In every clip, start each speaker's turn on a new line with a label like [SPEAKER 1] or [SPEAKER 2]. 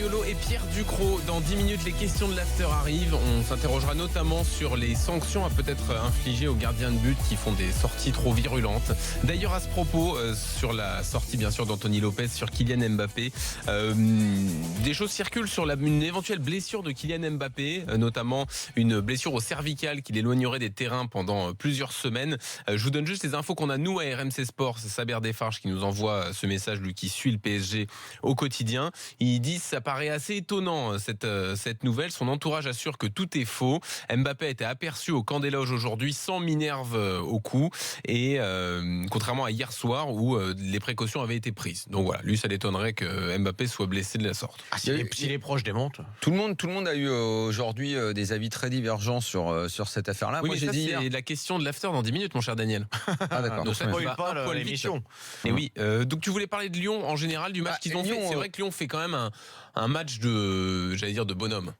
[SPEAKER 1] Riolo et Pierre Ducrot. Dans 10 minutes, les questions de l'after arrivent. On s'interrogera notamment sur les sanctions à peut-être infliger aux gardiens de but qui font des sorties trop virulentes. D'ailleurs, à ce propos, sur la sortie bien sûr d'Anthony Lopez sur Kylian Mbappé, des choses circulent sur une éventuelle blessure de Kylian Mbappé, notamment une blessure au cervical qui l'éloignerait des terrains pendant plusieurs semaines. Je vous donne juste les infos qu'on a nous à RMC Sport. C'est Saber Desfarges qui nous envoie ce message, lui qui suit le PSG au quotidien. Il dit ça paraît assez étonnant cette nouvelle. Son entourage assure que tout est faux. Mbappé a été aperçu au camp des loges aujourd'hui sans minerve au cou et contrairement à hier soir où les précautions avaient été prises. Donc voilà, lui ça l'étonnerait que Mbappé soit blessé de la sorte.
[SPEAKER 2] S'il est proche des montes.
[SPEAKER 3] Tout le monde a eu aujourd'hui des avis très divergents sur cette affaire-là.
[SPEAKER 1] Oui,
[SPEAKER 3] moi
[SPEAKER 1] mais
[SPEAKER 3] j'ai
[SPEAKER 1] ça,
[SPEAKER 3] dit
[SPEAKER 1] c'est la question de l'after dans 10 minutes, mon cher Daniel.
[SPEAKER 3] Ah d'accord.
[SPEAKER 1] Donc ça,
[SPEAKER 2] spoil
[SPEAKER 1] tu vas
[SPEAKER 2] pas
[SPEAKER 1] un poil vite.
[SPEAKER 2] l'émission.
[SPEAKER 1] Et oui, donc tu voulais parler de Lyon en général, du match qu'ils ont fait. C'est vrai que Lyon fait quand même un match de bonhomme.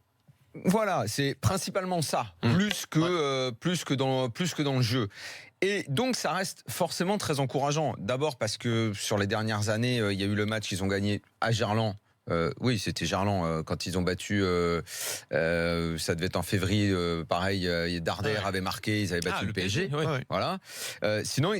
[SPEAKER 3] Voilà, c'est principalement ça, plus que dans le jeu. Et donc ça reste forcément très encourageant. D'abord parce que sur les dernières années, il y a eu le match qu'ils ont gagné à Gerland. Oui, c'était Gerland quand ils ont battu. Ça devait être en février. Pareil, Darder avait marqué. Ils avaient battu le PSG. Voilà. Sinon,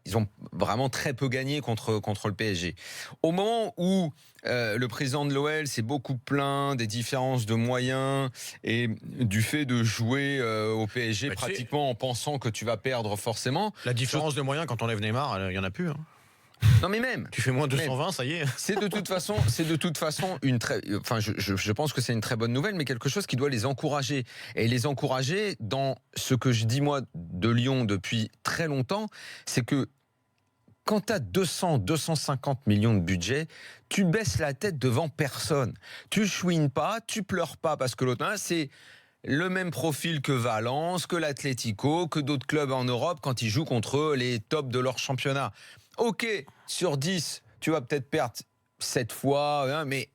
[SPEAKER 3] ils ont vraiment très peu gagné contre le PSG. Au moment où le président de l'OL s'est beaucoup plaint des différences de moyens et du fait de jouer au PSG pratiquement en pensant que tu vas perdre forcément.
[SPEAKER 2] La différence de moyens quand on lève Neymar, il y en a plus. Hein.
[SPEAKER 3] Non mais même.
[SPEAKER 2] Tu fais moins 220, ça y est.
[SPEAKER 3] C'est de toute façon une très. Enfin, je pense que c'est une très bonne nouvelle, mais quelque chose qui doit les encourager et les encourager dans ce que je dis moi de Lyon depuis très longtemps, c'est que quand tu as 250 millions de budget, tu baisses la tête devant personne. Tu chouines pas, tu pleures pas parce que l'autre, c'est le même profil que Valence, que l'Atlético, que d'autres clubs en Europe quand ils jouent contre les tops de leur championnat. Ok, sur 10, tu vas peut-être perdre 7 fois, mais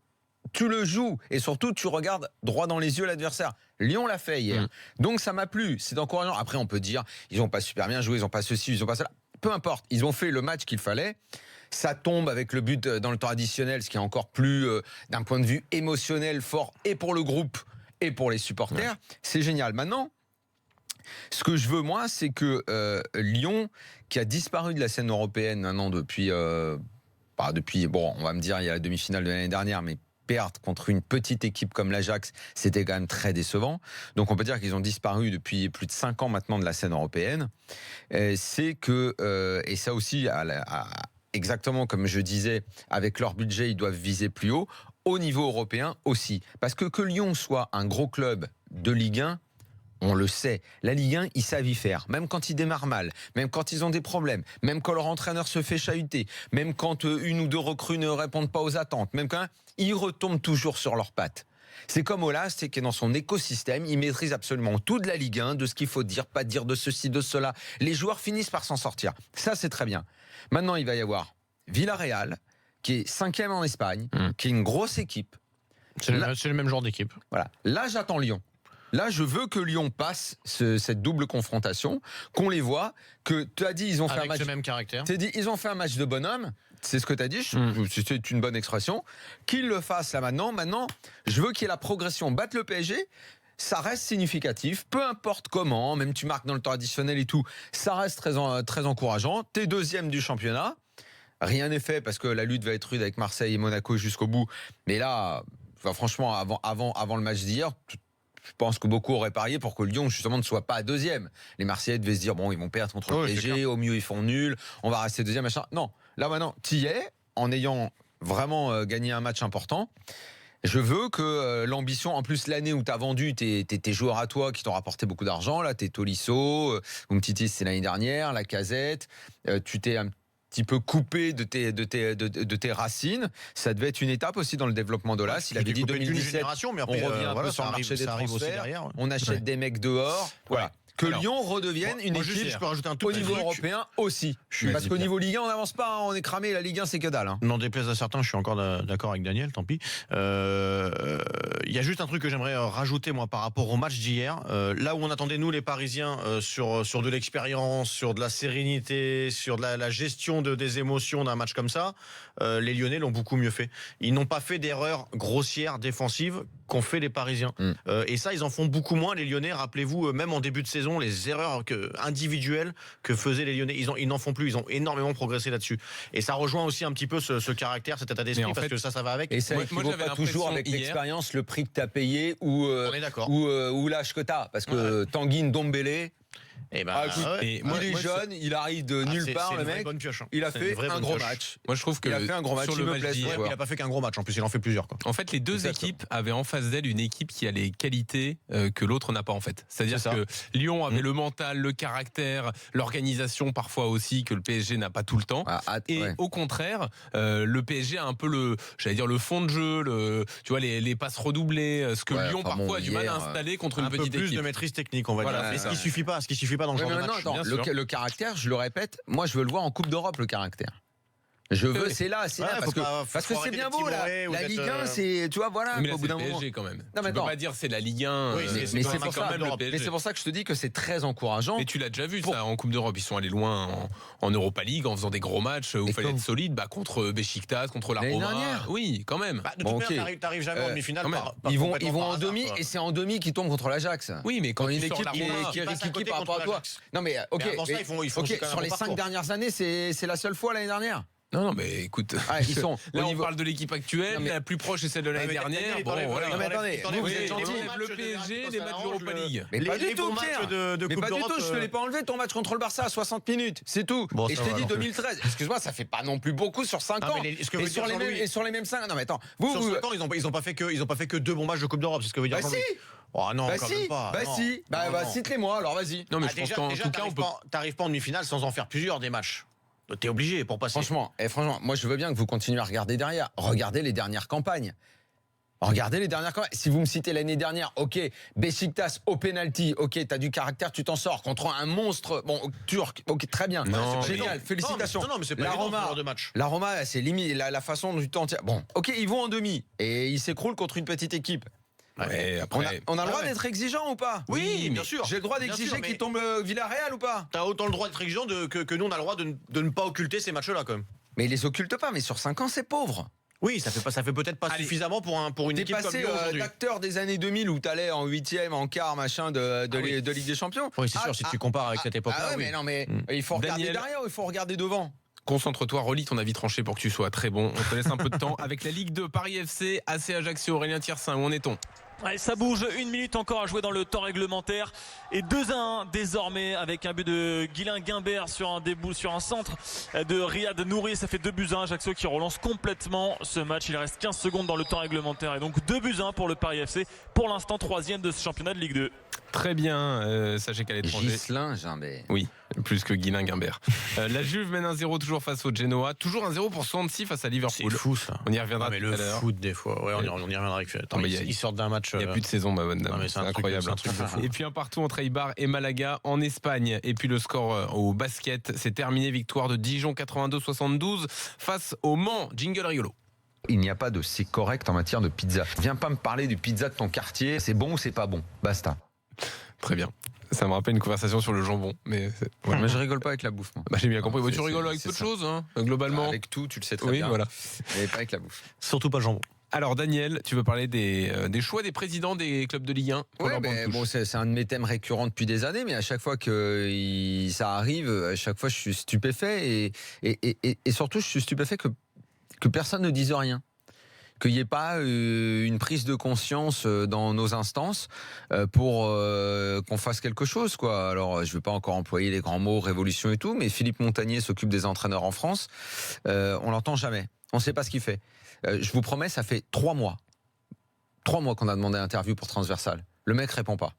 [SPEAKER 3] tu le joues et surtout tu regardes droit dans les yeux l'adversaire. Lyon l'a fait hier. Donc ça m'a plu, c'est encourageant. Après on peut dire, ils n'ont pas super bien joué, ils n'ont pas ceci, ils n'ont pas cela. Peu importe, ils ont fait le match qu'il fallait. Ça tombe avec le but dans le temps additionnel, ce qui est encore plus, d'un point de vue émotionnel, fort et pour le groupe et pour les supporters. Ouais. C'est génial. Maintenant, ce que je veux, moi, c'est que Lyon, qui a disparu de la scène européenne maintenant depuis, on va me dire, il y a la demi-finale de l'année dernière, mais perdre contre une petite équipe comme l'Ajax, c'était quand même très décevant. Donc on peut dire qu'ils ont disparu depuis plus de 5 ans maintenant de la scène européenne. C'est que, et ça aussi, exactement comme je disais, avec leur budget, ils doivent viser plus haut, au niveau européen aussi. Parce que Lyon soit un gros club de Ligue 1, on le sait. La Ligue 1, ils savent y faire. Même quand ils démarrent mal, même quand ils ont des problèmes, même quand leur entraîneur se fait chahuter, même quand une ou deux recrues ne répondent pas aux attentes, même quand ils retombent toujours sur leurs pattes. C'est comme Olas, c'est qui est dans son écosystème, il maîtrise absolument tout de la Ligue 1, de ce qu'il faut dire, pas dire de ceci, de cela. Les joueurs finissent par s'en sortir. Ça, c'est très bien. Maintenant, il va y avoir Villarreal, qui est 5e en Espagne, qui est une grosse équipe.
[SPEAKER 2] C'est le même genre d'équipe.
[SPEAKER 3] Voilà. Là, j'attends Lyon. Là, je veux que Lyon passe cette double confrontation, qu'on les voit, que tu as dit, ils ont fait un match.
[SPEAKER 2] Avec le même caractère.
[SPEAKER 3] Tu as dit, ils ont fait un match de bonhomme. C'est ce que tu as dit. C'est une bonne expression. Qu'ils le fassent là maintenant. Maintenant, je veux qu'il y ait la progression. Battre le PSG, ça reste significatif. Peu importe comment, même tu marques dans le temps additionnel et tout, ça reste très encourageant. T'es deuxième du championnat. Rien n'est fait parce que la lutte va être rude avec Marseille et Monaco jusqu'au bout. Mais là, franchement, avant le match d'hier, je pense que beaucoup auraient parié pour que Lyon, justement, ne soit pas deuxième. Les Marseillais devaient se dire, bon, ils vont perdre contre le PSG, au mieux, ils font nul, on va rester deuxième, machin. Non, là, maintenant, t'y es, en ayant vraiment gagné un match important. Je veux que l'ambition, en plus, l'année où t'as vendu tes joueurs à toi qui t'ont rapporté beaucoup d'argent, là, tes Tolisso, Umtiti, c'est l'année dernière, la Casette, tu t'es un petit peu coupé de tes racines. Ça devait être une étape aussi dans le développement d'Olas. Il avait dit 2017, mais après, on revient un peu sur le marché des transferts, on achète des mecs dehors. Voilà. que
[SPEAKER 2] Alors,
[SPEAKER 3] Lyon redevienne une
[SPEAKER 2] Moi, juste,
[SPEAKER 3] équipe
[SPEAKER 2] je peux rajouter un tout
[SPEAKER 3] au
[SPEAKER 2] petit
[SPEAKER 3] niveau
[SPEAKER 2] truc.
[SPEAKER 3] européen aussi. Parce qu'au niveau Ligue 1, on n'avance pas, on est cramé. La Ligue 1, c'est que dalle. Hein.
[SPEAKER 2] N'en déplaise à certains, je suis encore d'accord avec Daniel, tant pis. Il y a juste un truc que j'aimerais rajouter, moi, par rapport au match d'hier. Là où on attendait, nous, les Parisiens, sur de l'expérience, sur de la sérénité, sur de la gestion des émotions d'un match comme ça, les Lyonnais l'ont beaucoup mieux fait. Ils n'ont pas fait d'erreurs grossières défensives qu'ont fait les Parisiens. Et ça, ils en font beaucoup moins, les Lyonnais. Rappelez-vous, même en début de saison, les erreurs individuelles que faisaient les Lyonnais, ils n'en font plus. Ils ont énormément progressé là-dessus. Et ça rejoint aussi un petit peu ce caractère, cet état d'esprit, parce que ça va avec.
[SPEAKER 3] Et ça
[SPEAKER 1] Moi,
[SPEAKER 3] équivaut
[SPEAKER 1] j'avais
[SPEAKER 3] pas toujours
[SPEAKER 1] l'impression
[SPEAKER 3] avec
[SPEAKER 1] hier-
[SPEAKER 3] l'expérience, le prix que tu as payé ou l'âge que tu as. Parce que Tanguy Ndombele,
[SPEAKER 2] Et
[SPEAKER 1] Et
[SPEAKER 3] il est jeune, il arrive de nulle part, le mec. Il a fait un gros match.
[SPEAKER 1] Moi, je trouve que
[SPEAKER 3] Il a fait un gros match,
[SPEAKER 1] sur
[SPEAKER 3] il
[SPEAKER 1] le
[SPEAKER 3] me
[SPEAKER 1] match
[SPEAKER 3] plaît, ce
[SPEAKER 1] d'hier,
[SPEAKER 3] joueur.
[SPEAKER 2] Il n'a pas fait qu'un gros match, en plus il en fait plusieurs. Quoi.
[SPEAKER 1] en fait, les deux
[SPEAKER 3] Exactement.
[SPEAKER 1] équipes avaient en face d'elle une équipe qui a les qualités que l'autre n'a pas en fait. C'est-à-dire
[SPEAKER 2] C'est ça.
[SPEAKER 1] que Lyon avait le mental, le caractère, l'organisation parfois aussi que le PSG n'a pas tout le temps. Et au contraire, le PSG a un peu le fond de jeu, tu vois, les passes redoublées, ce que Lyon parfois a du mal à installer contre une
[SPEAKER 2] un peu
[SPEAKER 1] petite
[SPEAKER 2] plus
[SPEAKER 1] équipe.
[SPEAKER 2] de maîtrise technique, on va
[SPEAKER 1] Voilà,
[SPEAKER 2] dire. Mais
[SPEAKER 1] c'est
[SPEAKER 2] ce qui suffit pas dans le genre de match.
[SPEAKER 3] Attends,
[SPEAKER 1] bien sûr.
[SPEAKER 3] le caractère, je le répète, moi je veux le voir en Coupe d'Europe, le caractère. Je veux, c'est là, parce que c'est bien beau là. La Ligue 1, c'est, tu vois, voilà,
[SPEAKER 1] Mais là,
[SPEAKER 3] au bout
[SPEAKER 1] c'est
[SPEAKER 3] d'un
[SPEAKER 1] le
[SPEAKER 3] moment.
[SPEAKER 1] PSG quand même.
[SPEAKER 3] Non, mais
[SPEAKER 1] Tu peux
[SPEAKER 3] attends.
[SPEAKER 1] pas dire c'est la Ligue 1.
[SPEAKER 2] Oui,
[SPEAKER 3] Mais c'est pour
[SPEAKER 1] quand
[SPEAKER 3] ça.
[SPEAKER 1] même le
[SPEAKER 3] Mais
[SPEAKER 1] PSG.
[SPEAKER 3] c'est pour ça que je te dis que c'est très encourageant.
[SPEAKER 1] Et tu l'as déjà vu ça en Coupe d'Europe, ils sont allés loin en Europa League en faisant des gros matchs où il fallait être solide, contre Beşiktaş, contre la
[SPEAKER 3] L'année
[SPEAKER 1] Roma.
[SPEAKER 3] dernière.
[SPEAKER 1] Oui, quand même.
[SPEAKER 2] De
[SPEAKER 3] Bon,
[SPEAKER 2] toute manière,
[SPEAKER 3] ok.
[SPEAKER 2] t'arrives jamais en demi-finale.
[SPEAKER 1] quand même.
[SPEAKER 3] Ils vont en demi et c'est en demi qu'ils tombent contre l'Ajax.
[SPEAKER 1] Oui, mais quand
[SPEAKER 3] une
[SPEAKER 1] tu sors
[SPEAKER 3] équipe
[SPEAKER 1] la Roma,
[SPEAKER 3] qui
[SPEAKER 2] passe à côté
[SPEAKER 3] par rapport à
[SPEAKER 2] contre
[SPEAKER 3] toi.
[SPEAKER 2] l'Ajax.
[SPEAKER 3] Non mais ok.
[SPEAKER 2] Mais avant ça,
[SPEAKER 3] mais-
[SPEAKER 2] ils font
[SPEAKER 3] ok,
[SPEAKER 2] quand même
[SPEAKER 3] sur
[SPEAKER 2] un
[SPEAKER 3] les
[SPEAKER 2] bon
[SPEAKER 3] 5
[SPEAKER 2] parcours.
[SPEAKER 3] dernières années, c'est la seule fois l'année dernière.
[SPEAKER 1] Non, mais écoute,
[SPEAKER 3] Ils sont
[SPEAKER 1] là
[SPEAKER 3] au
[SPEAKER 1] on
[SPEAKER 3] niveau.
[SPEAKER 1] parle de l'équipe actuelle,
[SPEAKER 3] Non, mais-
[SPEAKER 1] la plus proche est celle de l'année dernière. Bon, voilà.
[SPEAKER 3] Non, mais attendez, vous êtes
[SPEAKER 1] Oui,
[SPEAKER 3] gentil.
[SPEAKER 1] le PSG, les matchs d'Europa League.
[SPEAKER 3] Mais pas
[SPEAKER 2] Les
[SPEAKER 3] du tout,
[SPEAKER 2] bons matchs
[SPEAKER 3] Pierre.
[SPEAKER 2] de
[SPEAKER 3] Mais
[SPEAKER 2] Coupe
[SPEAKER 3] pas du
[SPEAKER 2] d'Europe,
[SPEAKER 3] tout, je te l'ai pas enlevé ton match contre le Barça à 60 minutes, c'est tout.
[SPEAKER 2] Bon,
[SPEAKER 3] Et je
[SPEAKER 2] ça
[SPEAKER 3] t'ai
[SPEAKER 2] va,
[SPEAKER 3] dit
[SPEAKER 2] non plus.
[SPEAKER 3] 2013. Excuse-moi, ça fait pas non plus beaucoup sur 5
[SPEAKER 2] Ah,
[SPEAKER 3] ans.
[SPEAKER 2] mais ce que
[SPEAKER 3] Et
[SPEAKER 2] veut dire Jean-Louis.
[SPEAKER 3] sur les mêmes 5 ans. Non mais attends,
[SPEAKER 2] Sur 5 ans, ils ont pas fait que 2 bons matchs de Coupe d'Europe, c'est ce que veut dire
[SPEAKER 3] Bah
[SPEAKER 2] Jean-Louis.
[SPEAKER 3] si.
[SPEAKER 2] Oh non,
[SPEAKER 3] Bah
[SPEAKER 2] quand
[SPEAKER 3] si,
[SPEAKER 2] même pas.
[SPEAKER 3] bah
[SPEAKER 2] Non.
[SPEAKER 3] si,
[SPEAKER 2] Non, non.
[SPEAKER 3] cite-les-moi alors vas-y.
[SPEAKER 1] Non, mais je pense qu'en tout cas, on peut.
[SPEAKER 2] T'arrives pas en demi-finale sans en faire plusieurs des matchs. T'es obligé pour passer.
[SPEAKER 3] Franchement, moi je veux bien que vous continuiez à regarder derrière. Regardez les dernières campagnes. Si vous me citez l'année dernière, ok, Beşiktaş au penalty, ok, t'as du caractère, tu t'en sors contre un monstre, turc, ok, très bien,
[SPEAKER 1] Non,
[SPEAKER 3] génial,
[SPEAKER 2] Non,
[SPEAKER 3] félicitations.
[SPEAKER 2] Non, mais c'est pas
[SPEAKER 3] La
[SPEAKER 2] évident, ce
[SPEAKER 3] Roma,
[SPEAKER 2] genre de match.
[SPEAKER 3] La Roma, c'est limite la façon dont tu t'en tiens. Bon, ok, ils vont en demi et ils s'écroulent contre une petite équipe.
[SPEAKER 1] Ouais, après.
[SPEAKER 3] On a le droit
[SPEAKER 2] ouais.
[SPEAKER 3] d'être exigeant ou pas?
[SPEAKER 2] Oui, bien sûr.
[SPEAKER 3] J'ai le droit
[SPEAKER 2] Bien
[SPEAKER 3] d'exiger
[SPEAKER 2] sûr, mais
[SPEAKER 3] qu'il tombe Villarreal ou pas?
[SPEAKER 2] T'as autant le droit d'être exigeant que nous, on a le droit de ne pas occulter ces matchs-là, quand même.
[SPEAKER 3] Mais ils les occultent pas, mais sur 5 ans, c'est pauvre.
[SPEAKER 2] Oui, ça fait peut-être pas
[SPEAKER 1] Allez.
[SPEAKER 2] suffisamment pour une
[SPEAKER 3] T'es
[SPEAKER 2] équipe comme
[SPEAKER 3] passé
[SPEAKER 2] Lyon aujourd'hui.
[SPEAKER 3] d'acteur des années 2000 où t'allais en 8e, en quart, machin de Ligue des Champions.
[SPEAKER 2] Oui, c'est sûr, si tu compares avec cette époque-là.
[SPEAKER 3] Ah ouais,
[SPEAKER 2] oui.
[SPEAKER 3] mais non, mais il faut regarder
[SPEAKER 1] Daniel.
[SPEAKER 3] derrière ou il faut regarder devant?
[SPEAKER 1] Concentre-toi, relis ton avis tranché pour que tu sois très bon. On te laisse un peu de temps avec la Ligue 2, Paris FC, AC Ajaccio, Aurélien Thiersin. Où en est-on?
[SPEAKER 4] Allez, ça bouge, 1 minute encore à jouer dans le temps réglementaire et 2-1 désormais avec un but de Guilain Guimbert sur un centre de Riyad Nouri. Ça fait 2-1, Ajaccio qui relance complètement ce match. Il reste 15 secondes dans le temps réglementaire et donc 2-1 pour le Paris FC. Pour l'instant 3e de ce championnat de Ligue 2.
[SPEAKER 1] Très bien, sachez qu'à l'étranger.
[SPEAKER 3] Ghislain, Gimbert.
[SPEAKER 1] Oui, plus que Guilain Guimbert. La Juve mène 1-0 toujours face au Genoa. Toujours 1-0 pour Swansea face à
[SPEAKER 2] C'est
[SPEAKER 1] Liverpool.
[SPEAKER 2] fou, ça.
[SPEAKER 1] On y reviendra
[SPEAKER 2] Mais
[SPEAKER 1] tout
[SPEAKER 2] le
[SPEAKER 1] à l'heure.
[SPEAKER 2] foot, des fois. Ouais, on y reviendra avec. Attends,
[SPEAKER 1] mais
[SPEAKER 2] ils sortent d'un match.
[SPEAKER 1] Il n'y a plus de saison, ma bonne dame.
[SPEAKER 2] Non, mais
[SPEAKER 1] c'est incroyable.
[SPEAKER 2] c'est un truc de fou.
[SPEAKER 1] Et puis un partout entre Eibar et Malaga en Espagne. Et puis le score au basket, c'est terminé. Victoire de Dijon 82-72 face au Mans. Jingle rigolo.
[SPEAKER 3] Il n'y a pas de c'est correct en matière de pizza. Viens pas me parler du pizza de ton quartier. C'est bon ou c'est pas bon? Basta.
[SPEAKER 1] Très bien. Ça me rappelle une conversation sur le jambon. Mais voilà.
[SPEAKER 3] Mais je rigole pas avec la bouffe, moi.
[SPEAKER 1] Bah, j'ai bien compris.
[SPEAKER 3] Non,
[SPEAKER 1] Tu
[SPEAKER 3] c'est-
[SPEAKER 1] rigoles avec
[SPEAKER 3] c'est
[SPEAKER 1] peu de
[SPEAKER 3] ça.
[SPEAKER 1] choses, hein, globalement.
[SPEAKER 3] Avec tout, tu le sais très
[SPEAKER 1] Oui,
[SPEAKER 3] bien.
[SPEAKER 1] voilà.
[SPEAKER 3] Mais pas avec la bouffe.
[SPEAKER 2] Surtout pas jambon.
[SPEAKER 1] Alors Daniel, tu veux parler des choix des présidents des clubs de Ligue 1 pour
[SPEAKER 3] Ouais,
[SPEAKER 1] leur
[SPEAKER 3] mais
[SPEAKER 1] bande touche.
[SPEAKER 3] bon, c'est un de mes thèmes récurrents depuis des années, mais à chaque fois que ça arrive, à chaque fois je suis stupéfait et surtout je suis stupéfait que personne ne dise rien. Qu'il n'y ait pas une prise de conscience dans nos instances pour qu'on fasse quelque chose, quoi. Alors, je ne vais pas encore employer les grands mots, révolution et tout, mais Philippe Montagnier s'occupe des entraîneurs en France. On l'entend jamais. On ne sait pas ce qu'il fait. Je vous promets, ça fait 3 mois. 3 mois qu'on a demandé l'interview pour Transversal. Le mec répond pas.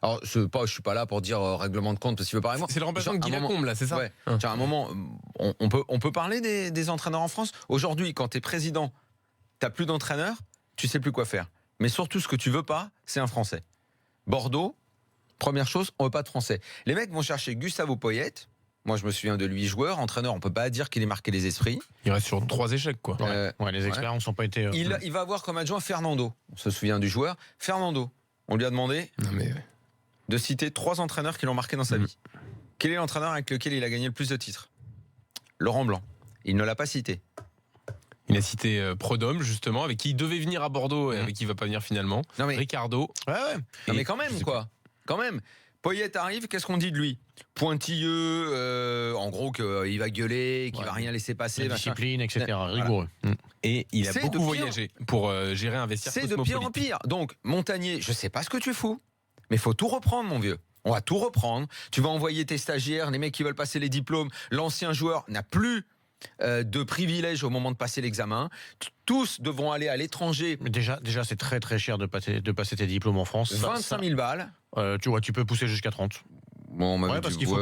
[SPEAKER 3] Alors, je suis pas là pour dire règlement de compte parce qu'il veut parler moi.
[SPEAKER 1] C'est le remplaçant de
[SPEAKER 3] Genre,
[SPEAKER 1] Guy
[SPEAKER 3] à un moment-
[SPEAKER 1] Lacombe, là, c'est ça?
[SPEAKER 3] Ouais. Tiens, à un moment, on peut parler des entraîneurs en France. Aujourd'hui, quand tu es président, tu n'as plus d'entraîneur, tu sais plus quoi faire. Mais surtout, ce que tu veux pas, c'est un Français. Bordeaux, Première chose, on veut pas de Français. Les mecs vont chercher Gustavo Poyet. Moi, je me souviens de lui, joueur, entraîneur. On peut pas dire qu'il ait marqué les esprits.
[SPEAKER 1] Il reste sur 3 échecs, quoi.
[SPEAKER 2] Les expériences n'ont pas été.
[SPEAKER 3] Il va avoir comme adjoint Fernando. On se souvient du joueur. Fernando. On lui a demandé de citer 3 entraîneurs qui l'ont marqué dans sa vie. Quel est l'entraîneur avec lequel il a gagné le plus de titres? Laurent Blanc. Il ne l'a pas cité.
[SPEAKER 1] Il a cité Prud'homme, justement, avec qui il devait venir à Bordeaux et avec qui il va pas venir finalement.
[SPEAKER 3] Non mais,
[SPEAKER 1] Ricardo.
[SPEAKER 3] non mais quand même, quoi. Quand même. Poyet arrive, qu'est-ce qu'on dit de lui? Pointilleux, en gros qu'il va gueuler, qu'il va rien laisser passer.
[SPEAKER 2] La discipline, etc.
[SPEAKER 3] Voilà.
[SPEAKER 2] Rigoureux.
[SPEAKER 1] Et il a
[SPEAKER 3] C'est
[SPEAKER 1] beaucoup
[SPEAKER 3] de pire.
[SPEAKER 1] voyagé pour gérer un vestiaire
[SPEAKER 3] C'est de pire en
[SPEAKER 1] cosmopolite.
[SPEAKER 3] pire. Donc, Montagnier, je sais pas ce que tu fous, mais il faut tout reprendre, mon vieux. On va tout reprendre. Tu vas envoyer tes stagiaires, les mecs qui veulent passer les diplômes. L'ancien joueur n'a plus de privilèges au moment de passer l'examen. Tous devront aller à l'étranger.
[SPEAKER 2] Mais déjà, c'est très très cher de passer tes diplômes en France.
[SPEAKER 3] 25 000 balles.
[SPEAKER 2] Tu peux pousser jusqu'à 30.
[SPEAKER 3] Bon,
[SPEAKER 2] Ouais, parce qu'il faut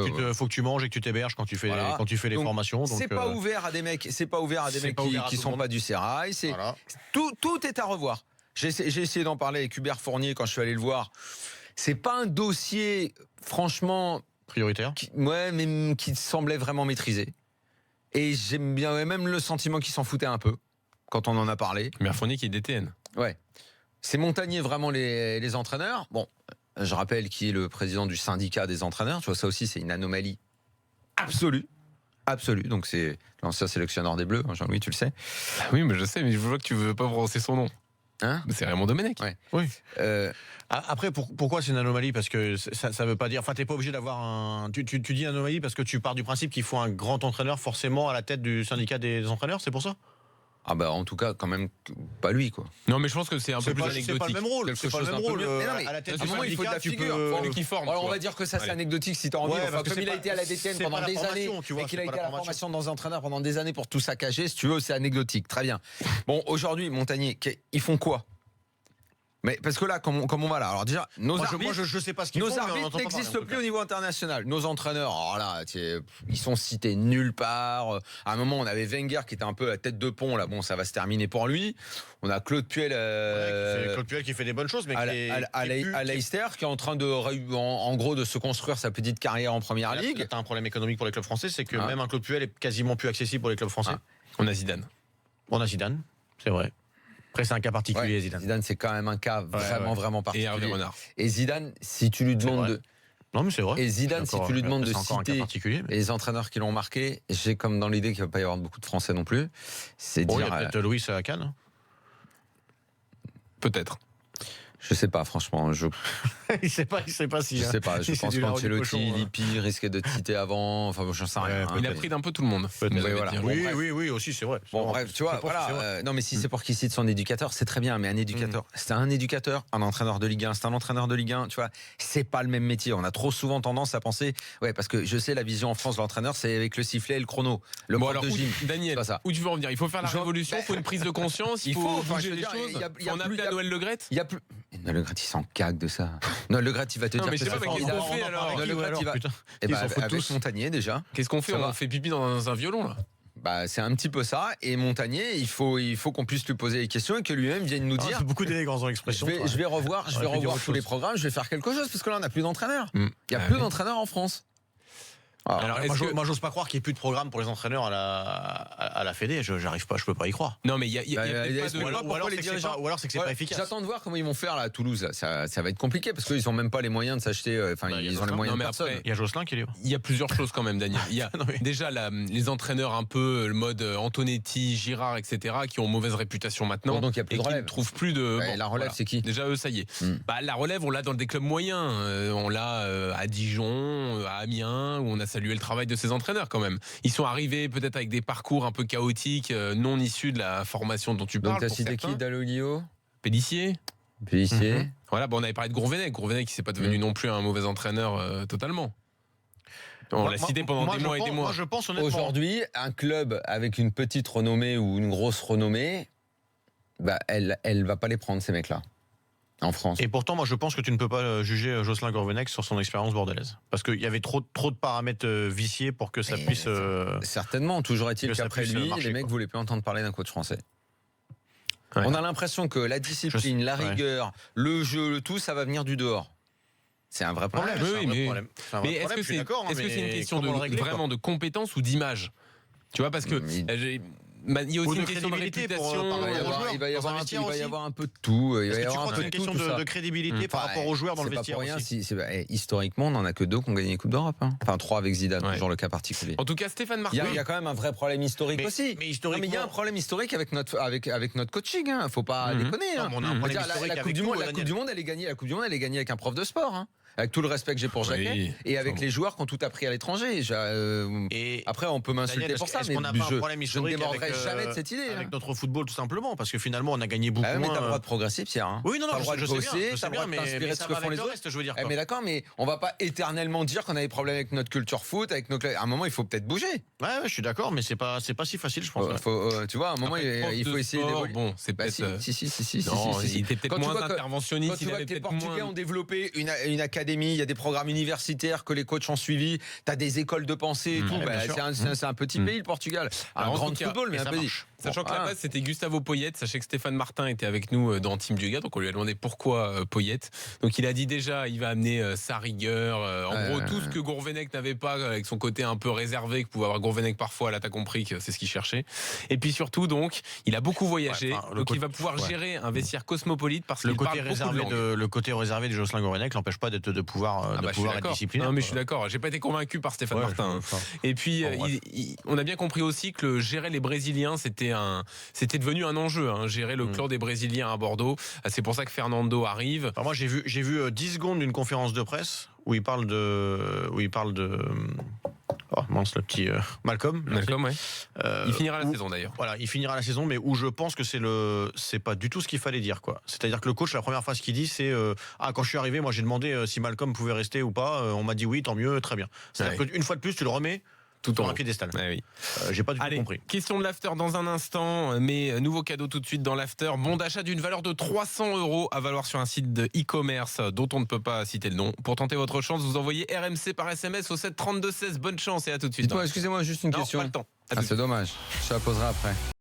[SPEAKER 2] que tu manges et que tu t'héberges quand tu fais
[SPEAKER 3] Voilà.
[SPEAKER 2] les
[SPEAKER 3] Donc,
[SPEAKER 2] formations.
[SPEAKER 3] C'est pas ouvert à des mecs. C'est pas ouvert à des
[SPEAKER 2] c'est
[SPEAKER 3] mecs
[SPEAKER 2] pas ouvert à
[SPEAKER 3] qui
[SPEAKER 2] tout
[SPEAKER 3] sont
[SPEAKER 2] le monde.
[SPEAKER 3] pas du sérail. C'est
[SPEAKER 2] Voilà.
[SPEAKER 3] tout est à revoir. J'ai essayé d'en parler avec Hubert Fournier quand je suis allé le voir. C'est pas un dossier, franchement,
[SPEAKER 2] Prioritaire.
[SPEAKER 3] mais qui semblait vraiment maîtrisé. Et j'aime bien même le sentiment qu'il s'en foutait un peu quand on en a parlé.
[SPEAKER 1] Mais Fournier qui est DTN.
[SPEAKER 3] Ouais. C'est Montagnier vraiment les entraîneurs. Bon, je rappelle qui est le président du syndicat des entraîneurs. Tu vois, ça aussi, c'est une anomalie absolue. Absolue. Donc, c'est l'ancien sélectionneur des Bleus, hein, Jean-Louis, tu le sais.
[SPEAKER 1] Oui, mais je sais, mais je vois que tu veux pas prononcer son nom.
[SPEAKER 3] Hein?
[SPEAKER 1] C'est Raymond Domenech.
[SPEAKER 3] Ouais.
[SPEAKER 2] Oui.
[SPEAKER 3] Euh,
[SPEAKER 2] Après, pourquoi c'est une anomalie? Parce que ça veut pas dire. Enfin, t'es pas obligé d'avoir un. Tu dis anomalie parce que tu pars du principe qu'il faut un grand entraîneur forcément à la tête du syndicat des entraîneurs, c'est pour ça?
[SPEAKER 3] Ah bah en tout cas quand même pas lui quoi.
[SPEAKER 1] Non, mais je pense que c'est un peu
[SPEAKER 2] C'est
[SPEAKER 1] plus
[SPEAKER 2] pas
[SPEAKER 1] anecdotique.
[SPEAKER 2] le même rôle.
[SPEAKER 1] Quelque
[SPEAKER 2] C'est pas
[SPEAKER 1] chose
[SPEAKER 2] le même
[SPEAKER 1] d'un peu
[SPEAKER 2] rôle.
[SPEAKER 1] mieux.
[SPEAKER 3] Mais non, mais
[SPEAKER 2] À la tête
[SPEAKER 3] à
[SPEAKER 2] du
[SPEAKER 3] un moment, il faut de
[SPEAKER 2] syndicat,
[SPEAKER 3] la
[SPEAKER 2] tu
[SPEAKER 3] figure.
[SPEAKER 2] peux.
[SPEAKER 1] Celui qui forme.
[SPEAKER 3] Alors
[SPEAKER 1] tu
[SPEAKER 3] on
[SPEAKER 1] vois.
[SPEAKER 3] va dire que ça c'est
[SPEAKER 1] Allez.
[SPEAKER 3] anecdotique si tu as envie.
[SPEAKER 2] Ouais,
[SPEAKER 3] Enfin,
[SPEAKER 2] parce que
[SPEAKER 3] comme
[SPEAKER 2] c'est
[SPEAKER 3] il a
[SPEAKER 2] pas-
[SPEAKER 3] été à la DTN
[SPEAKER 2] c'est
[SPEAKER 3] pendant
[SPEAKER 2] pas la
[SPEAKER 3] des années
[SPEAKER 2] formation, tu vois,
[SPEAKER 3] et qu'il
[SPEAKER 2] c'est
[SPEAKER 3] a
[SPEAKER 2] pas
[SPEAKER 3] été
[SPEAKER 2] la
[SPEAKER 3] à la
[SPEAKER 2] formation.
[SPEAKER 3] formation dans entraîneur pendant des années pour tout saccager, si tu veux, c'est anecdotique. Très bien. Bon, aujourd'hui, Montagnier, ils font quoi? Mais parce que là, comme on va là, alors déjà, nos arbitres,
[SPEAKER 2] je sais pas ce qu'ils
[SPEAKER 3] nos
[SPEAKER 2] font, mais on
[SPEAKER 3] arbitres
[SPEAKER 2] entend pas parler,
[SPEAKER 3] n'existent
[SPEAKER 2] en tout
[SPEAKER 3] plus
[SPEAKER 2] cas.
[SPEAKER 3] au niveau international. Nos entraîneurs, alors là, ils sont cités nulle part. À un moment, on avait Wenger qui était un peu la tête de pont. Là, bon, ça va se terminer pour lui. On a Claude Puel,
[SPEAKER 2] C'est Claude Puel qui fait des bonnes choses, mais
[SPEAKER 3] à Leicester, qui est en train en gros de se construire sa petite carrière en première ligue.
[SPEAKER 2] T'as un problème économique pour les clubs français, c'est que
[SPEAKER 3] Ah.
[SPEAKER 2] même un Claude Puel est quasiment plus accessible pour les clubs français.
[SPEAKER 3] Ah.
[SPEAKER 1] On a Zidane.
[SPEAKER 2] On a Zidane, c'est vrai. Après, c'est un cas particulier,
[SPEAKER 3] Ouais,
[SPEAKER 2] Zidane.
[SPEAKER 3] Zidane, c'est quand même un cas vraiment
[SPEAKER 1] Et Hervé
[SPEAKER 3] particulier.
[SPEAKER 1] Renard.
[SPEAKER 3] Et Zidane, si tu lui demandes
[SPEAKER 2] vrai. Non, mais c'est vrai.
[SPEAKER 3] et Zidane, si tu lui demandes de
[SPEAKER 2] C'est encore un cas
[SPEAKER 3] citer
[SPEAKER 2] particulier. mais-
[SPEAKER 3] les entraîneurs qui l'ont marqué, j'ai comme dans l'idée qu'il ne va pas y avoir beaucoup de Français non plus. C'est
[SPEAKER 2] Bon, il y
[SPEAKER 3] dire,
[SPEAKER 2] a peut-être Louis à Cannes.
[SPEAKER 1] Peut-être.
[SPEAKER 3] je sais pas, franchement, je
[SPEAKER 2] il sait pas si.
[SPEAKER 3] sais pas. Je
[SPEAKER 2] Si c'est
[SPEAKER 3] pense
[SPEAKER 2] du lard ou du
[SPEAKER 3] qu'Ancelotti,
[SPEAKER 2] cochon,
[SPEAKER 3] Lippi risquait de citer avant. Enfin, j'en sais rien.
[SPEAKER 2] Ouais,
[SPEAKER 3] hein.
[SPEAKER 1] Il a pris d'un peu tout le monde.
[SPEAKER 2] Peut-être.
[SPEAKER 1] vous allez
[SPEAKER 3] voilà.
[SPEAKER 1] dire.
[SPEAKER 3] Bon, bref.
[SPEAKER 2] Oui, aussi, c'est vrai.
[SPEAKER 3] Bon, bref, tu vois, voilà. Non, mais si c'est pour qu'il cite son éducateur, c'est très bien. Mais un éducateur, c'est un éducateur, un entraîneur de Ligue 1, c'est un entraîneur de Ligue 1. Tu vois, c'est pas le même métier. On a trop souvent tendance à penser, ouais, parce que je sais, la vision en France de l'entraîneur, c'est avec le sifflet et le chrono. Le
[SPEAKER 1] Bon,
[SPEAKER 3] prof
[SPEAKER 1] alors,
[SPEAKER 3] de gym.
[SPEAKER 1] Daniel,
[SPEAKER 3] C'est pas ça.
[SPEAKER 1] où tu veux en venir? Il faut faire la
[SPEAKER 3] Je-
[SPEAKER 1] révolution, il faut une prise de conscience, il
[SPEAKER 3] Il
[SPEAKER 1] faut
[SPEAKER 3] faut, enfin,
[SPEAKER 1] bouger
[SPEAKER 3] je veux
[SPEAKER 1] les
[SPEAKER 3] dire,
[SPEAKER 1] choses.
[SPEAKER 3] il y a
[SPEAKER 1] On
[SPEAKER 3] plus-
[SPEAKER 1] appelle
[SPEAKER 3] il y
[SPEAKER 1] à
[SPEAKER 3] a-
[SPEAKER 1] Noël Le Gret.
[SPEAKER 3] Il y a plus. Non, Le Gret, il s'en cague de ça. Non, Le Gret, il va te
[SPEAKER 1] Non,
[SPEAKER 3] dire
[SPEAKER 1] mais je
[SPEAKER 3] que
[SPEAKER 1] sais
[SPEAKER 3] ça
[SPEAKER 1] pas,
[SPEAKER 3] fait
[SPEAKER 1] mais
[SPEAKER 3] formidable.
[SPEAKER 1] qu'est-ce qu'on fait, alors
[SPEAKER 3] Non, Le Gret, il va.
[SPEAKER 2] putain.
[SPEAKER 3] Eh
[SPEAKER 2] Ils
[SPEAKER 3] ben,
[SPEAKER 2] s'en foutent
[SPEAKER 3] avec
[SPEAKER 2] tous.
[SPEAKER 3] Montagnier déjà.
[SPEAKER 1] Qu'est-ce qu'on fait?
[SPEAKER 3] Ça
[SPEAKER 1] On
[SPEAKER 3] va.
[SPEAKER 1] fait pipi dans un violon, là.
[SPEAKER 3] Bah, c'est un petit peu ça. Et Montagnier, il faut qu'on puisse lui poser des questions et que lui-même vienne nous dire.
[SPEAKER 2] C'est beaucoup d'élégance dans
[SPEAKER 3] Je
[SPEAKER 2] l'expression.
[SPEAKER 3] vais, revoir
[SPEAKER 2] J'aurais pu dire autre
[SPEAKER 3] tous les
[SPEAKER 2] chose.
[SPEAKER 3] programmes, je vais faire quelque chose parce que là on n'a plus d'entraîneurs. Il n'y a
[SPEAKER 1] Ah
[SPEAKER 3] plus
[SPEAKER 1] oui.
[SPEAKER 3] d'entraîneurs en France.
[SPEAKER 1] Alors, est-ce que-
[SPEAKER 2] Moi, j'ose pas croire qu'il n'y ait plus de programme pour les entraîneurs à la Fédé. J'arrive pas, je peux pas y croire.
[SPEAKER 1] Non, mais il y a
[SPEAKER 3] Bah,
[SPEAKER 1] peut-être pas de-
[SPEAKER 3] ou alors- pourquoi les dirigeants-
[SPEAKER 2] Ou alors c'est que c'est
[SPEAKER 3] Ouais,
[SPEAKER 2] pas efficace.
[SPEAKER 3] J'attends de voir comment ils vont faire là, à Toulouse. Ça va être compliqué parce qu'ils n'ont même pas les moyens de s'acheter. Enfin,
[SPEAKER 2] Bah, il y a
[SPEAKER 3] ils ont les
[SPEAKER 2] d'autres-
[SPEAKER 3] moyens
[SPEAKER 1] non,
[SPEAKER 3] de
[SPEAKER 1] mais
[SPEAKER 3] personne.
[SPEAKER 1] après-
[SPEAKER 2] Il y a Jocelyn qui est libre.
[SPEAKER 1] Il y a plusieurs choses quand même, Daniel. Il y a
[SPEAKER 2] Non, mais-
[SPEAKER 1] déjà les entraîneurs un peu, le mode Antonetti, Girard, etc., qui ont mauvaise réputation maintenant.
[SPEAKER 3] Bon, donc il y a plus
[SPEAKER 1] et
[SPEAKER 3] de
[SPEAKER 1] qui ne
[SPEAKER 3] relève.
[SPEAKER 1] trouvent plus de.
[SPEAKER 3] Ouais,
[SPEAKER 1] bon,
[SPEAKER 3] la relève,
[SPEAKER 1] voilà.
[SPEAKER 3] c'est qui?
[SPEAKER 1] Déjà, eux, ça y est.
[SPEAKER 3] Hmm.
[SPEAKER 1] Bah, la relève, on l'a dans des clubs moyens. On l'a à Dijon, à Amiens, où on a salué le travail de ces entraîneurs quand même. Ils sont arrivés peut-être avec des parcours un peu chaotiques, non issus de la formation dont tu
[SPEAKER 3] Donc
[SPEAKER 1] parles.
[SPEAKER 3] t'as
[SPEAKER 1] pour
[SPEAKER 3] cité
[SPEAKER 1] certains.
[SPEAKER 3] qui? Dalloglio,
[SPEAKER 1] Pélissier.
[SPEAKER 3] Pellissier.
[SPEAKER 2] Mhm.
[SPEAKER 1] Voilà, bon, on avait parlé de Gourvenec qui s'est pas devenu non plus un mauvais entraîneur totalement. On l'a cité pendant des mois et des mois.
[SPEAKER 2] Moi, je pense honnêtement.
[SPEAKER 3] Aujourd'hui, un club avec une petite renommée ou une grosse renommée, bah, elle va pas les prendre ces mecs-là en France.
[SPEAKER 2] Et pourtant, moi, je pense que tu ne peux pas juger Jocelyn Gourvenec sur son expérience bordelaise. Parce qu'il y avait trop de paramètres viciés pour que ça
[SPEAKER 3] Mais
[SPEAKER 2] puisse.
[SPEAKER 3] Certainement, toujours est-il
[SPEAKER 2] que ça
[SPEAKER 3] qu'après
[SPEAKER 2] puisse
[SPEAKER 3] lui,
[SPEAKER 2] marcher,
[SPEAKER 3] les mecs
[SPEAKER 2] quoi.
[SPEAKER 3] voulaient plus entendre parler d'un coach français.
[SPEAKER 1] Ouais.
[SPEAKER 3] On a l'impression que la discipline, la
[SPEAKER 2] ouais.
[SPEAKER 3] rigueur, le jeu, le tout, ça va venir du dehors. C'est un vrai problème.
[SPEAKER 1] Oui,
[SPEAKER 2] C'est un vrai
[SPEAKER 1] mais-
[SPEAKER 2] problème. C'est un vrai
[SPEAKER 1] Mais est-ce
[SPEAKER 2] problème,
[SPEAKER 1] que
[SPEAKER 2] je suis
[SPEAKER 1] c'est
[SPEAKER 2] d'accord, hein,
[SPEAKER 1] est-ce que c'est une
[SPEAKER 2] mais
[SPEAKER 1] question
[SPEAKER 2] comment le régler, quoi
[SPEAKER 1] vraiment de compétence ou d'image? Tu vois, parce que il y a
[SPEAKER 2] Ou
[SPEAKER 1] aussi
[SPEAKER 2] de
[SPEAKER 1] une question de
[SPEAKER 2] crédibilité pour
[SPEAKER 1] réputation.
[SPEAKER 2] parler aux joueurs.
[SPEAKER 3] Il va y
[SPEAKER 2] dans
[SPEAKER 3] avoir
[SPEAKER 2] un
[SPEAKER 3] un
[SPEAKER 2] vestiaire
[SPEAKER 3] il va y
[SPEAKER 2] aussi.
[SPEAKER 3] avoir un peu de tout. Il va
[SPEAKER 2] Est-ce
[SPEAKER 3] y
[SPEAKER 2] que tu
[SPEAKER 3] avoir
[SPEAKER 2] crois
[SPEAKER 3] un
[SPEAKER 2] que
[SPEAKER 3] peu
[SPEAKER 2] c'est une
[SPEAKER 3] de
[SPEAKER 2] question
[SPEAKER 3] tout, tout ça.
[SPEAKER 2] de crédibilité par rapport aux joueurs dans le
[SPEAKER 3] C'est pas
[SPEAKER 2] vestiaire
[SPEAKER 3] pour rien
[SPEAKER 2] aussi
[SPEAKER 3] historiquement, on n'en a que 2 qui ont gagné les Coupes d'Europe. Enfin, 3 avec Zidane,
[SPEAKER 1] Ouais.
[SPEAKER 3] toujours le cas particulier.
[SPEAKER 1] En tout cas, Stéphane
[SPEAKER 3] Il
[SPEAKER 1] Martin.
[SPEAKER 3] y a quand même un vrai problème historique
[SPEAKER 2] Mais-
[SPEAKER 3] aussi.
[SPEAKER 2] mais
[SPEAKER 3] Non,
[SPEAKER 2] historiquement-
[SPEAKER 3] mais il y a un problème historique avec notre coaching. Faut pas déconner.
[SPEAKER 2] Non, mais on a un problème
[SPEAKER 3] Je veux dire,
[SPEAKER 2] historique
[SPEAKER 3] la Coupe
[SPEAKER 2] avec
[SPEAKER 3] du
[SPEAKER 2] tout,
[SPEAKER 3] Monde, la
[SPEAKER 2] Daniel.
[SPEAKER 3] Coupe du Monde, elle est gagnée. La Coupe du Monde, elle est gagnée avec un prof de sport. Avec tout le respect que j'ai pour Jacquet
[SPEAKER 1] Oui.
[SPEAKER 3] et avec
[SPEAKER 1] Enfin
[SPEAKER 3] les joueurs qui ont tout appris à l'étranger.
[SPEAKER 2] Et
[SPEAKER 3] Après, on peut m'insulter
[SPEAKER 2] Daniel,
[SPEAKER 3] pour ça,
[SPEAKER 2] est-ce
[SPEAKER 3] mais
[SPEAKER 2] qu'on n'a pas un
[SPEAKER 3] je
[SPEAKER 2] problème
[SPEAKER 3] ne
[SPEAKER 2] historique
[SPEAKER 3] démordrai
[SPEAKER 2] avec,
[SPEAKER 3] jamais de cette idée.
[SPEAKER 2] avec notre football tout simplement parce que finalement on a gagné beaucoup
[SPEAKER 3] Ah ouais, mais
[SPEAKER 2] moins.
[SPEAKER 3] t'as le droit de progresser, Pierre.
[SPEAKER 2] Oui, non,
[SPEAKER 3] T'as
[SPEAKER 2] non,
[SPEAKER 3] le droit
[SPEAKER 2] je
[SPEAKER 3] de
[SPEAKER 2] sais
[SPEAKER 3] bosser,
[SPEAKER 2] bien,
[SPEAKER 3] t'as le droit de
[SPEAKER 2] mais
[SPEAKER 3] t'inspirer de
[SPEAKER 2] ça
[SPEAKER 3] ce que
[SPEAKER 2] va
[SPEAKER 3] font
[SPEAKER 2] avec
[SPEAKER 3] les
[SPEAKER 2] le
[SPEAKER 3] autres.
[SPEAKER 2] reste, je veux dire.
[SPEAKER 3] Eh, mais d'accord, mais on va pas éternellement dire qu'on a des problèmes avec notre culture foot, avec nos. À un moment, il faut peut-être bouger.
[SPEAKER 2] Ouais, je suis d'accord, mais c'est pas si facile, je pense.
[SPEAKER 3] Tu vois, à un moment,
[SPEAKER 1] Après,
[SPEAKER 3] il
[SPEAKER 1] prof
[SPEAKER 3] faut
[SPEAKER 1] de
[SPEAKER 3] essayer
[SPEAKER 1] sport,
[SPEAKER 3] d'évoluer.
[SPEAKER 1] Bon, c'est
[SPEAKER 3] Bah,
[SPEAKER 1] peut-être.
[SPEAKER 3] si.
[SPEAKER 1] Non,
[SPEAKER 3] si.
[SPEAKER 1] il était peut-être
[SPEAKER 3] Quand tu
[SPEAKER 1] moins
[SPEAKER 3] vois que-
[SPEAKER 1] interventionniste.
[SPEAKER 3] Quand tu
[SPEAKER 1] il
[SPEAKER 3] vois
[SPEAKER 1] avait
[SPEAKER 3] que les
[SPEAKER 1] peut-être
[SPEAKER 3] Portugais
[SPEAKER 1] moins.
[SPEAKER 3] ont développé une académie, il y a des programmes universitaires que les coachs ont suivis, tu as des écoles de pensée et tout.
[SPEAKER 2] Ouais,
[SPEAKER 3] Bah,
[SPEAKER 2] bien sûr.
[SPEAKER 3] c'est un petit pays, le Portugal. Un
[SPEAKER 1] Alors, en
[SPEAKER 3] grand
[SPEAKER 1] tout cas,
[SPEAKER 3] football, mais
[SPEAKER 2] et
[SPEAKER 3] un
[SPEAKER 2] ça
[SPEAKER 3] pays.
[SPEAKER 2] marche.
[SPEAKER 1] Sachant que la
[SPEAKER 3] Voilà.
[SPEAKER 1] base c'était Gustavo Poyet, sachez que Stéphane Martin était avec nous dans Team Duga, donc on lui a demandé pourquoi Poyet. Donc il a dit déjà il va amener sa rigueur, en gros tout ce que Gourvenec n'avait pas avec son côté un peu réservé que pouvait avoir Gourvenec parfois, là t'as compris que c'est ce qu'il cherchait. Et puis surtout donc il a beaucoup voyagé,
[SPEAKER 2] Ouais, enfin, le
[SPEAKER 1] donc il
[SPEAKER 2] côté-
[SPEAKER 1] va pouvoir gérer un vestiaire cosmopolite parce
[SPEAKER 2] Le
[SPEAKER 1] qu'il
[SPEAKER 2] côté
[SPEAKER 1] parle beaucoup de
[SPEAKER 2] réservé
[SPEAKER 1] langues.
[SPEAKER 2] le côté réservé de Jocelyn Gourvenec l'empêche pas de pouvoir
[SPEAKER 1] Ah bah, je suis
[SPEAKER 2] être
[SPEAKER 1] d'accord.
[SPEAKER 2] disciplinaire.
[SPEAKER 1] Non mais je
[SPEAKER 2] quoi.
[SPEAKER 1] suis d'accord, j'ai pas été convaincu par Stéphane
[SPEAKER 2] Ouais,
[SPEAKER 1] Martin.
[SPEAKER 2] enfin,
[SPEAKER 1] Et puis,
[SPEAKER 2] Bon, bref.
[SPEAKER 1] on a bien compris aussi que gérer les Brésiliens, c'était devenu un enjeu. Gérer le clan des Brésiliens à Bordeaux. C'est pour ça que Fernando arrive.
[SPEAKER 2] Alors moi j'ai vu 10 secondes d'une conférence de presse où il parle de oh mince, le petit Malcolm. merci.
[SPEAKER 1] Malcolm, ouais. Il finira la
[SPEAKER 2] où-
[SPEAKER 1] saison d'ailleurs.
[SPEAKER 2] Voilà, il finira la saison, mais où je pense que c'est pas du tout ce qu'il fallait dire, quoi. C'est-à-dire que le coach, la première phrase qu'il dit, c'est quand je suis arrivé, moi j'ai demandé si Malcolm pouvait rester ou pas. On m'a dit oui, tant mieux, très bien. C'est-à-dire
[SPEAKER 1] Ouais.
[SPEAKER 2] qu'une fois de plus, tu le remets
[SPEAKER 1] Tout
[SPEAKER 2] sur
[SPEAKER 1] en
[SPEAKER 2] un
[SPEAKER 1] haut.
[SPEAKER 2] piédestal.
[SPEAKER 1] Ouais, oui.
[SPEAKER 2] J'ai pas du tout
[SPEAKER 1] Allez,
[SPEAKER 2] compris.
[SPEAKER 1] question de l'after dans un instant, mais nouveau cadeau tout de suite dans l'after. Bon d'achat d'une valeur de 300 € à valoir sur un site de e-commerce dont on ne peut pas citer le nom. Pour tenter votre chance, vous envoyez RMC par SMS au 7 32 16. Bonne chance et à tout de suite.
[SPEAKER 3] Dites-moi, excusez-moi, juste une
[SPEAKER 1] Non,
[SPEAKER 3] question.
[SPEAKER 1] pas le temps. À tout de
[SPEAKER 3] C'est dommage. Je te la poserai après.